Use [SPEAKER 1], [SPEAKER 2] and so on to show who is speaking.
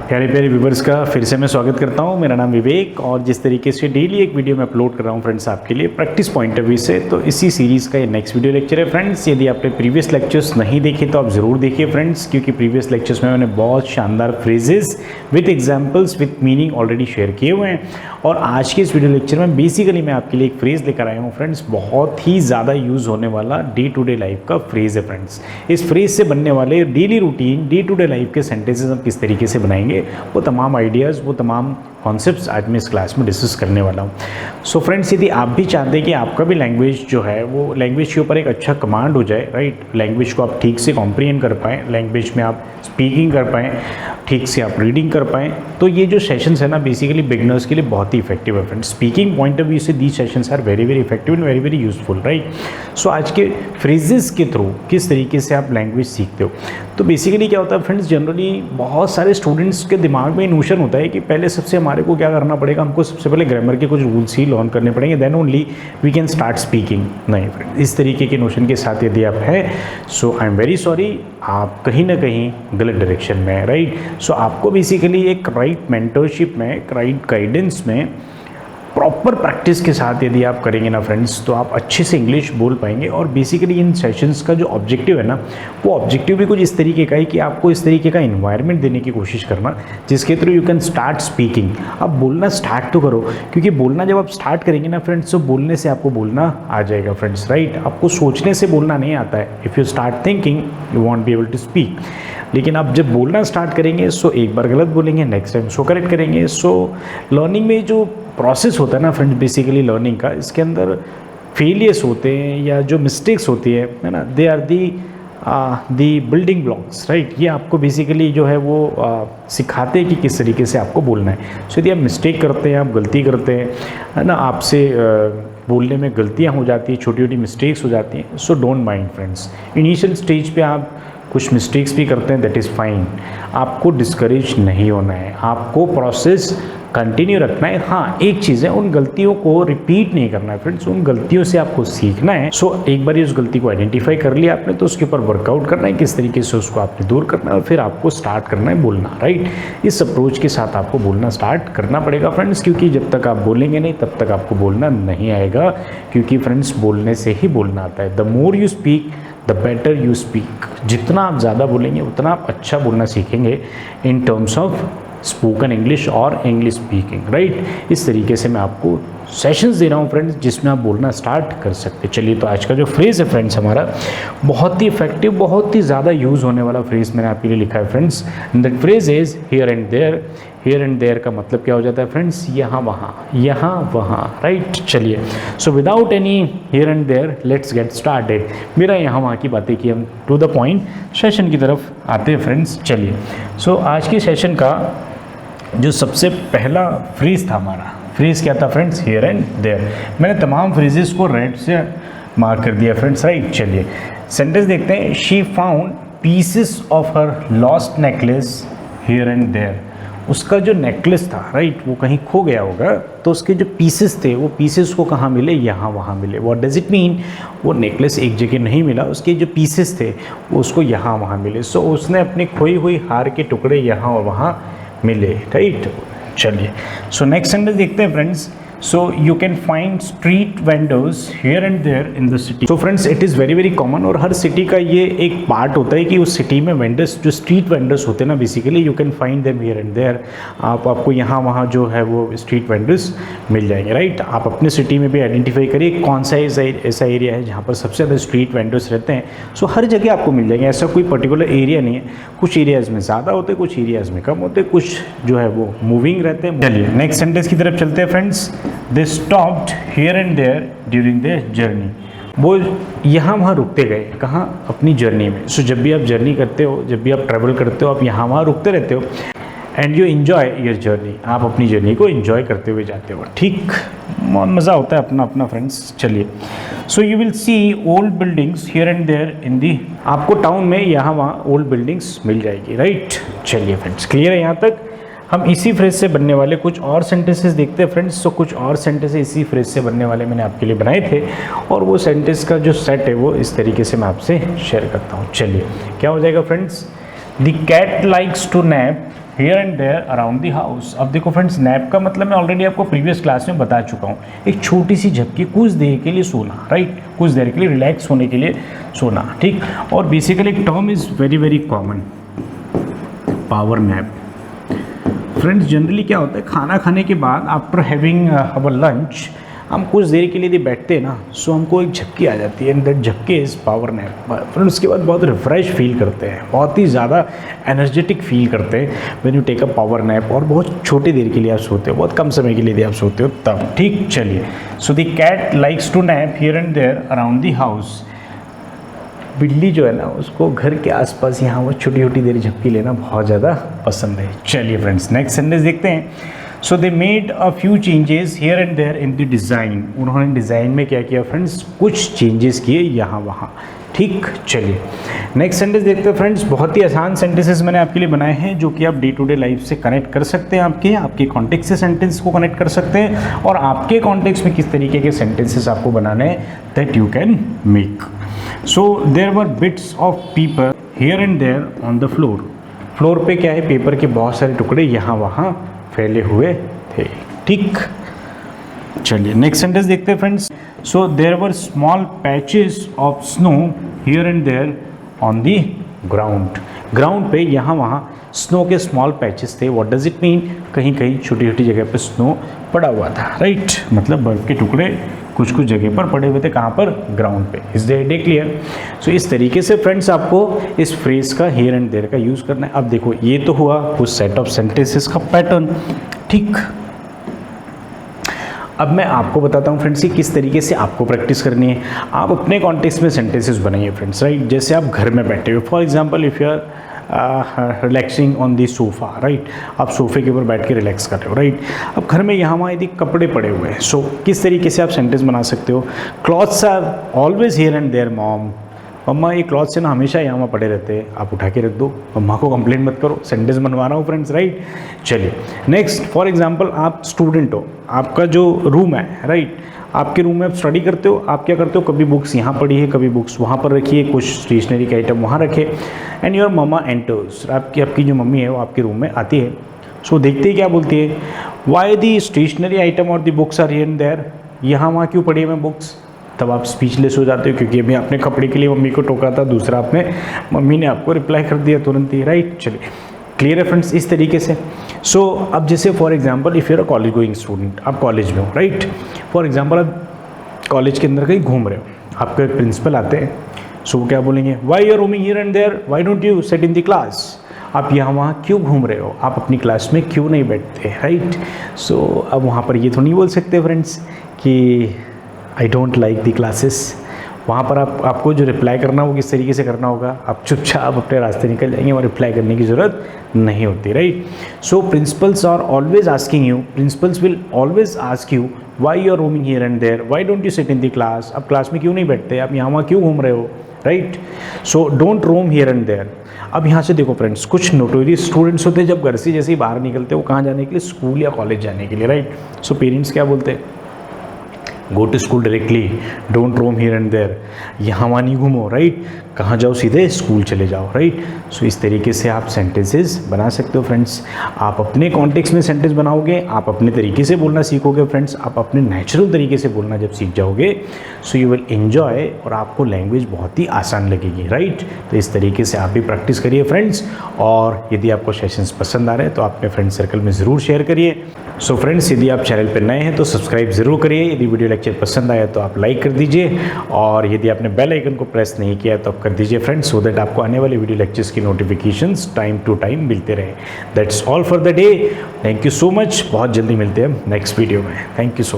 [SPEAKER 1] प्यारे प्यारे व्यूवर्स का फिर से मैं स्वागत करता हूं। मेरा नाम विवेक और जिस तरीके से डेली एक वीडियो मैं अपलोड कर रहा हूं फ्रेंड्स आपके लिए प्रैक्टिस पॉइंट ऑफ व्यू से, तो इसी सीरीज़ का ये नेक्स्ट वीडियो लेक्चर है फ्रेंड्स। यदि आपने प्रीवियस लेक्चर्स नहीं देखे तो आप ज़रूर देखिए फ्रेंड्स, क्योंकि प्रीवियस लेक्चर्स में मैंने बहुत शानदार phrases with examples with meaning already share किए हुए हैं। और आज के इस वीडियो लेक्चर में बेसिकली मैं आपके लिए एक फ्रेज़ लेकर आया हूँ फ्रेंड्स, बहुत ही ज़्यादा यूज़ होने वाला डे टू डे लाइफ का फ्रेज़ है फ्रेंड्स। इस फ्रेज़ से बनने वाले daily routine day to day life के सेंटेंसेस हम किस तरीके से बनाएंगे, वो तमाम आइडियाज़, वो तमाम कॉन्सेप्ट्स आज मैं इस क्लास में डिस्कस करने वाला हूँ। सो फ्रेंड्स, यदि आप भी चाहते हैं कि आपका भी लैंग्वेज जो है वो लैंग्वेज के ऊपर एक अच्छा कमांड हो जाए, राइट, लैंग्वेज को आप ठीक से कॉम्प्रिहेंड कर पाएँ, लैंग्वेज में आप स्पीकिंग कर पाएँ, ठीक से आप रीडिंग कर पाएँ, तो ये जो सेशंस है ना बेसिकली बिगनर्स के लिए बहुत ही इफेक्टिव है friends. Speaking point of view से these sessions are very very effective and very very useful, right. So आज के फ्रेजेस के थ्रू किस तरीके से आप लैंग्वेज सीखते हो, तो बेसिकली क्या होता है फ्रेंड्स, जनरली बहुत सारे स्टूडेंट्स के दिमाग में नोशन होता है कि पहले सबसे हमारे को क्या करना पड़ेगा, हमको सबसे पहले ग्रामर के कुछ रूल्स ही लर्न करने पड़ेंगे, then only we can start speaking. नहीं फ्रेंड, इस तरीके के नोशन के साथ यदि आप हैं, so I am very sorry, आप कहीं ना कहीं गलत डायरेक्शन में है, राइट। सो आपको बेसिकली एक राइट मेंटरशिप में, एक राइट गाइडेंस में, प्रॉपर प्रैक्टिस के साथ यदि आप करेंगे ना फ्रेंड्स, तो आप अच्छे से इंग्लिश बोल पाएंगे। और बेसिकली इन सेशंस का जो ऑब्जेक्टिव है ना, वो ऑब्जेक्टिव भी कुछ इस तरीके का है कि आपको इस तरीके का इन्वायरमेंट देने की कोशिश करना जिसके through you can start speaking. अब बोलना स्टार्ट तो करो, क्योंकि बोलना जब आप स्टार्ट करेंगे ना फ्रेंड्स, तो बोलने से आपको बोलना आ जाएगा फ्रेंड्स, राइट। आपको सोचने से बोलना नहीं आता है। If you start thinking you won't be able to speak. लेकिन आप जब बोलना स्टार्ट करेंगे, सो एक बार गलत बोलेंगे, नेक्स्ट टाइम सो करेक्ट करेंगे। सो लर्निंग में जो प्रोसेस होता है ना फ्रेंड्स, बेसिकली लर्निंग का, इसके अंदर फेलियर्स होते हैं या जो मिस्टेक्स होती है ना, they are the building blocks, right. ये आपको बेसिकली जो है वो सिखाते हैं कि किस तरीके से आपको बोलना है। सो यदि आप मिस्टेक करते हैं, आप गलती करते हैं, है ना, आपसे बोलने में गलतियाँ हो जाती हैं, छोटी छोटी मिस्टेक्स हो जाती हैं, so don't mind friends. Initial stage पे आप कुछ मिस्टेक्स भी करते हैं, दैट इज़ फाइन। आपको डिस्करेज नहीं होना है, आपको प्रोसेस कंटिन्यू रखना है। हाँ, एक चीज़ है, उन गलतियों को रिपीट नहीं करना है फ्रेंड्स, उन गलतियों से आपको सीखना है। सो एक बार उस गलती को आइडेंटिफाई कर लिया आपने, तो उसके ऊपर वर्कआउट करना है, किस तरीके से उसको आपने दूर करना है, और फिर आपको स्टार्ट करना है बोलना, राइट। इस अप्रोच के साथ आपको बोलना स्टार्ट करना पड़ेगा फ्रेंड्स, क्योंकि जब तक आप बोलेंगे नहीं तब तक आपको बोलना नहीं आएगा, क्योंकि फ्रेंड्स बोलने से ही बोलना आता है। The more you speak the better you speak. जितना आप ज़्यादा बोलेंगे उतना आप अच्छा बोलना सीखेंगे in terms of spoken English और इंग्लिश स्पीकिंग, राइट। इस तरीके से मैं आपको सेशंस दे रहा हूँ फ्रेंड्स, जिसमें आप बोलना स्टार्ट कर सकते हैं। चलिए, तो आज का जो फ्रेज़ है फ्रेंड्स हमारा बहुत ही इफेक्टिव, बहुत ही ज़्यादा यूज़ होने वाला फ्रेज़ मैंने आपके लिए लिखा है friends. That phrase is here and there. Here and there का मतलब क्या हो जाता है फ्रेंड्स, यहाँ वहाँ, राइट। चलिए, so without any here and there let's get started. मेरा यहाँ वहाँ की बातें की, हम टू द पॉइंट सेशन की तरफ आते हैं फ्रेंड्स। चलिए, सो आज के सेशन का जो सबसे पहला फ्रेज़ था हमारा, फ्रेज़ क्या था फ्रेंड्स, हियर एंड देयर। मैंने तमाम फ्रेजेस को रेड से मार्क कर दिया फ्रेंड्स, राइट। चलिए, सेंटेंस देखते हैं। She found pieces of her lost necklace here and there. उसका जो नेकलेस था, राइट, वो कहीं खो गया होगा, तो उसके जो पीसेस थे, वो पीसेस को कहाँ मिले, यहाँ वहाँ मिले। व्हाट डज इट मीन, वो नेकलेस एक जगह नहीं मिला, उसके जो पीसेस थे वो उसको यहाँ वहाँ मिले। सो उसने अपनी खोई हुई हार के टुकड़े यहाँ और वहाँ मिले, राइट। चलिए, सो नेक्स्ट सेंटेंस देखते हैं friends. So you can find street vendors here and there in the city. So friends, it is very very common, और हर सिटी का ये एक पार्ट होता है कि उस सिटी में वेंडर्स, जो स्ट्रीट वेंडर्स होते हैं ना, basically you can find them here and there. आपको यहाँ वहाँ जो है वो स्ट्रीट वेंडर्स मिल जाएंगे, राइट। आप अपने सिटी में भी आइडेंटिफाई करिए कौन सा ऐसा एरिया है जहाँ पर सबसे ज़्यादा स्ट्रीट वेंडर्स रहते हैं। सो हर जगह आपको मिल जाएंगे, ऐसा कोई पर्टिकुलर एरिया नहीं है। कुछ एरियाज़ में ज़्यादा होते हैं, कुछ एरियाज़ में कम होते हैं, कुछ जो है वो मूविंग रहते हैं। चलिए, नेक्स्ट सेंटेंस की तरफ चलते हैं friends. They stopped here and there during their journey. वो यहाँ वहाँ रुकते गए, कहाँ, अपनी जर्नी में। सो जब भी आप जर्नी करते हो, जब भी आप ट्रैवल करते हो, आप यहाँ वहाँ रुकते रहते हो, and you enjoy your journey. आप अपनी जर्नी को इन्जॉय करते हुए जाते हो, ठीक, मज़ा होता है अपना अपना फ्रेंड्स। चलिए, so you will see old buildings here and there in the. आपको टाउन में यहाँ वहाँ ओल्ड बिल्डिंग्स मिल जाएगी, राइट। चलिए फ्रेंड्स, क्लियर है यहाँ तक। हम इसी फ्रेज से बनने वाले कुछ और सेंटेंसेस देखते हैं फ्रेंड्स। तो कुछ और सेंटेंसेस इसी फ्रेज से बनने वाले मैंने आपके लिए बनाए थे, और वो सेंटेंस का जो सेट है वो इस तरीके से मैं आपसे शेयर करता हूँ। चलिए, क्या हो जाएगा friends, the cat likes to nap here and there around the house. अब देखो फ्रेंड्स, नैप का मतलब मैं ऑलरेडी आपको प्रीवियस क्लास में बता चुका हूँ, एक छोटी सी झपकी, कुछ देर के लिए सोना, राइट, कुछ देर के लिए रिलैक्स होने के लिए सोना, ठीक। और बेसिकली एक term is very very common, power nap. Friends generally क्या होता है, खाना खाने के बाद आफ्टर हैविंग अवर लंच हम कुछ देर के लिए बैठते हैं ना, सो हमको एक झपकी आ जाती है, एंड दैट झपकी इज़ पावर नैप। फ्रेंड्स उसके बाद बहुत रिफ्रेश फील करते हैं, बहुत ही ज़्यादा एनर्जेटिक फील करते हैं when you take a power nap. और बहुत छोटी देर के लिए आप सोते हो, बहुत कम समय के लिए आप सोते हो तब, ठीक। चलिए, so the cat likes to nap here and there around the house. बिल्ली जो है ना, उसको घर के आसपास यहाँ वो छोटी छोटी देर झपकी लेना बहुत ज़्यादा पसंद है। चलिए फ्रेंड्स, नेक्स्ट सेंटेंस देखते हैं। So they made a few changes here and there in the design. उन्होंने डिज़ाइन में क्या किया फ्रेंड्स, कुछ चेंजेस किए यहाँ वहाँ, ठीक। चलिए नेक्स्ट सेंटेंस देखते हैं फ्रेंड्स। बहुत ही आसान सेंटेंसेस मैंने आपके लिए बनाए हैं जो कि आप डे टू डे लाइफ से कनेक्ट कर सकते हैं, आपके कॉन्टेक्स्ट से सेंटेंस को कनेक्ट कर सकते हैं, और आपके कॉन्टेक्स्ट में किस तरीके के सेंटेंसेस आपको बनाने हैं, that you can make. So there were bits of paper here and there on the floor. Floor पे क्या है, पेपर के बहुत सारे टुकड़े यहाँ वहाँ फैले हुए थे, ठीक। चलिए नेक्स्ट सेंटेंस देखते हैं friends. So there were small patches of snow here and there on the ground. Ground पे यहाँ वहाँ स्नो के स्मॉल पैचेस थे। व्हाट डज इट मीन, कहीं कहीं छोटी छोटी जगह पे स्नो पड़ा हुआ था, राइट, मतलब बर्फ के टुकड़े कुछ कुछ जगह पर पड़े हुए थे, कहाँ पर, ग्राउंड पे। Is the idea clear? So इस तरीके से फ्रेंड्स आपको इस फ्रेज का हियर एंड देयर का यूज़ करना है। अब देखो, ये तो हुआ कुछ सेट ऑफ सेंटेंसेस का पैटर्न, ठीक। अब मैं आपको बताता हूँ फ्रेंड्स कि किस तरीके से आपको प्रैक्टिस करनी है। आप अपने कॉन्टेक्स्ट में सेंटेंसेस बनाइए फ्रेंड्स, राइट। जैसे आप घर में बैठे हो, for example if you are relaxing on the sofa, right, आप सोफ़े के ऊपर बैठ के रिलैक्स कर रहे हो, राइट। अब घर में यहाँ वहाँ यदि कपड़े पड़े हुए हैं, सो किस तरीके से आप सेंटेंस बना सकते हो, clothes are always here and there mom. मम्मा ये क्लॉथ्स से ना हमेशा यहाँ वहाँ पड़े रहते हैं, आप उठा के रख दो, मम्मा को कंप्लेंट मत करो, सेंटेंस बनवा रहा हूँ फ्रेंड्स, राइट। चलिए नेक्स्ट, फॉर एग्जांपल आप स्टूडेंट हो, आपका जो रूम है, राइट, आपके रूम में आप स्टडी करते हो, आप क्या करते हो, कभी बुक्स यहाँ पड़ी है, कभी बुक्स वहाँ पर रखी है, कुछ स्टेशनरी के आइटम वहाँ रखे, एंड योर मम्मा एंटर्स, आपकी जो मम्मी है वो आपके रूम में आती है। सो देखते ही क्या बोलती है, वाई दी स्टेशनरी आइटम और the books are here and there, यहाँ वहाँ क्यों पड़ी है मैं बुक्स। तब आप स्पीचलेस हो जाते हो, क्योंकि अभी आपने कपड़े के लिए मम्मी को टोका था, दूसरा आपने मम्मी ने आपको रिप्लाई कर दिया तुरंत ही, राइट। चलिए क्लियर है फ्रेंड्स, इस तरीके से। सो अब जैसे for example if you're a college going student, आप कॉलेज में हो, राइट, फॉर एग्जांपल आप कॉलेज के अंदर कहीं घूम रहे हो, आपके प्रिंसिपल आते हैं, सो वो क्या बोलेंगे, why you are roaming here and there, why don't you sit in the class. आप यहाँ वहाँ क्यों घूम रहे हो, आप अपनी क्लास में क्यों नहीं बैठते, राइट। सो अब वहाँ पर ये तो नहीं बोल सकते फ्रेंड्स कि I don't like the classes. वहाँ पर आपको जो रिप्लाई करना वो किस तरीके से करना होगा, आप चुपचाप अपने रास्ते निकल जाएंगे और रिप्लाई करने की ज़रूरत नहीं होती, right. So principals are always asking you, principals will always ask you why you are roaming here and there, why don't you sit in the class, आप क्लास में क्यों नहीं बैठते, आप यहाँ वहाँ क्यों घूम रहे हो, right. So don't roam here and there. अब यहाँ से देखो फ्रेंड्स, कुछ नोटोरियस स्टूडेंट्स होते हैं जब घर से जैसे ही बाहर निकलते हैं, वो कहाँ जाने के लिए, स्कूल या कॉलेज जाने के लिए, राइट। सो पेरेंट्स क्या बोलते हैं, go to school directly, don't roam here and there, यहाँ वहाँ नहीं घूमो, राइट, कहाँ जाओ, सीधे स्कूल चले जाओ, राइट। सो इस तरीके से आप सेंटेंसेस बना सकते हो फ्रेंड्स। आप अपने कॉन्टेक्स्ट में सेंटेंस बनाओगे, आप अपने तरीके से बोलना सीखोगे फ्रेंड्स, आप अपने नेचुरल तरीके से बोलना जब सीख जाओगे, सो यू विल एंजॉय, और आपको लैंग्वेज बहुत ही आसान लगेगी, राइट। तो इस तरीके से आप भी प्रैक्टिस करिए फ्रेंड्स, और यदि आपको सेशंस पसंद आ रहे हैं तो अपने फ्रेंड सर्कल में ज़रूर शेयर करिए। सो फ्रेंड्स, यदि आप चैनल पर नए हैं तो सब्सक्राइब ज़रूर करिए, यदि वीडियो लेक्चर पसंद आया तो आप लाइक कर दीजिए, और यदि आपने बेल आइकन को प्रेस नहीं किया तो आप कर दीजिए फ्रेंड्स, सो दैट आपको आने वाले वीडियो लेक्चर्स की नोटिफिकेशंस टाइम टू टाइम मिलते रहे। That's all for the day, thank you so much. बहुत जल्दी मिलते हैं नेक्स्ट वीडियो में, थैंक यू सो मच।